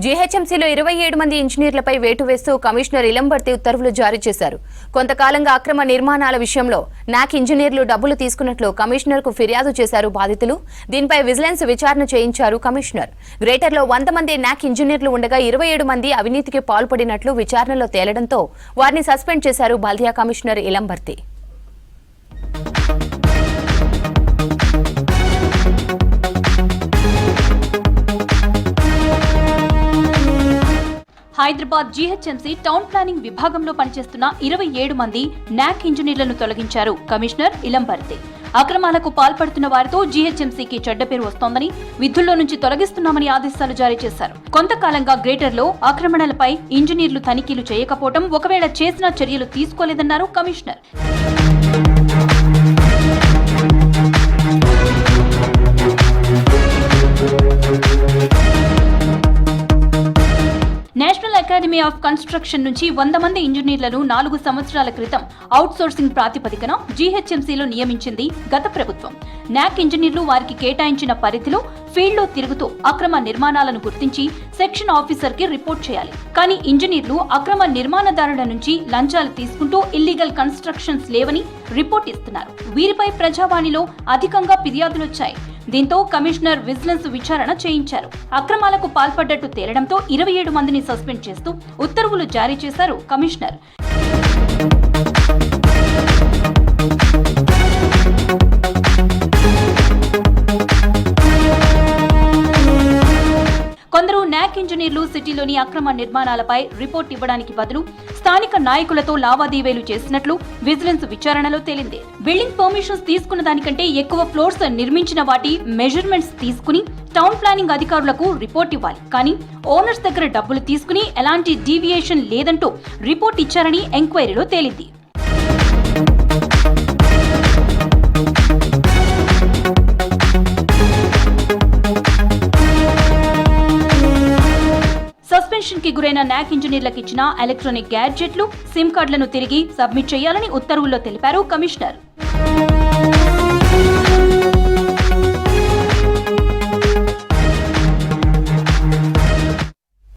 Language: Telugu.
జీహెచ్ఎంసీలో 27 మంది ఇంజనీర్లపై వేటు వేస్తూ కమిషనర్ ఇలంబర్తి ఉత్తర్వులు జారీ చేశారు. కొంతకాలంగా అక్రమ నిర్మాణాల విషయంలో నాక్ ఇంజనీర్లు డబ్బులు తీసుకున్నట్లు కమిషనర్కు ఫిర్యాదు చేశారు బాధితులు. దీనిపై విజిలెన్స్ విచారణ చేయించారు కమిషనర్. గ్రేటర్లో 100 మంది నాక్ ఇంజనీర్లు ఉండగా 27 మంది అవినీతికి పాల్పడినట్లు విచారణలో తేలడంతో వారిని సస్పెండ్ చేశారు Baldia commissioner Ilambarthi. Hyderabad GHMC town planning విభాగంలో పనిచేస్తున్న 27 మంది నాక్ ఇంజనీర్లను తొలగించారు కమిషనర్ ఇలంబర్తి. అక్రమాలకు పాల్పడుతున్న వారితో జీహెచ్ఎంసీకి చెడ్డ పేరు వస్తోందని, విధుల్లో నుంచి తొలగిస్తున్నామని ఆదేశాలు జారీ చేశారు. కొంతకాలంగా గ్రేటర్లో ఆక్రమణలపై ఇంజనీర్లు తనిఖీలు చేయకపోవడం, ఒకవేళ చేసినా చర్యలు తీసుకోలేదన్నారు commissioner. National Academy of Construction నుంచి 100 మంది ఇంజనీర్లను 4 సంవత్సరాల క్రితం అవుట్ సోర్సింగ్ ప్రాతిపదికన జీహెచ్ఎంసీలో నియమించింది గత ప్రభుత్వం. నాక్ ఇంజనీర్లు వారికి కేటాయించిన పరిధిలో ఫీల్డ్లో తిరుగుతూ అక్రమ నిర్మాణాలను గుర్తించి సెక్షన్ ఆఫీసర్కి రిపోర్ట్ చేయాలి. కానీ ఇంజనీర్లు అక్రమ నిర్మాణదారుల నుంచి లంచాలు తీసుకుంటూ ఇల్లీగల్ కన్స్ట్రక్షన్స్ లేవని రిపోర్ట్ ఇస్తున్నారు. వీరిపై ప్రజావాణిలో అధికంగా ఫిర్యాదులొచ్చాయి. దీంతో కమిషనర్ విజిలెన్స్ విచారణ చేయించారు. అక్రమాలకు పాల్పడ్డట్టు తేలడంతో 27 మందిని సస్పెండ్ చేస్తూ ఉత్తర్వులు జారీ చేశారు కమిషనర్. కొందరు నాక్ ఇంజనీర్లు సిటీలోని అక్రమ నిర్మాణాలపై రిపోర్ట్ ఇవ్వడానికి బదులు స్థానిక నాయకులతో లావాదేవీలు చేసినట్లు విజిలెన్స్ విచారణలో తేలింది. బిల్డింగ్ పర్మిషన్స్ తీసుకున్న దానికంటే ఎక్కువ ఫ్లోర్స్ నిర్మించిన వాటి మెజర్మెంట్స్ తీసుకుని టౌన్ ప్లానింగ్ అధికారులకు రిపోర్ట్ ఇవ్వాలి. కానీ ఓనర్స్ దగ్గర డబ్బులు తీసుకుని ఎలాంటి డీవియేషన్ లేదంటూ రిపోర్ట్ ఇచ్చారని ఎంక్వైరీలో తేలింది. సస్పెన్షన్ కి గురైన నాక్ ఇంజనీర్లకు ఇచ్చిన ఎలక్ట్రానిక్ గ్యాడ్జెట్లు, సిమ్ కార్డులను తిరిగి సబ్మిట్ చేయాలని ఉత్తర్వుల్లో తెలిపారు కమిషనర్.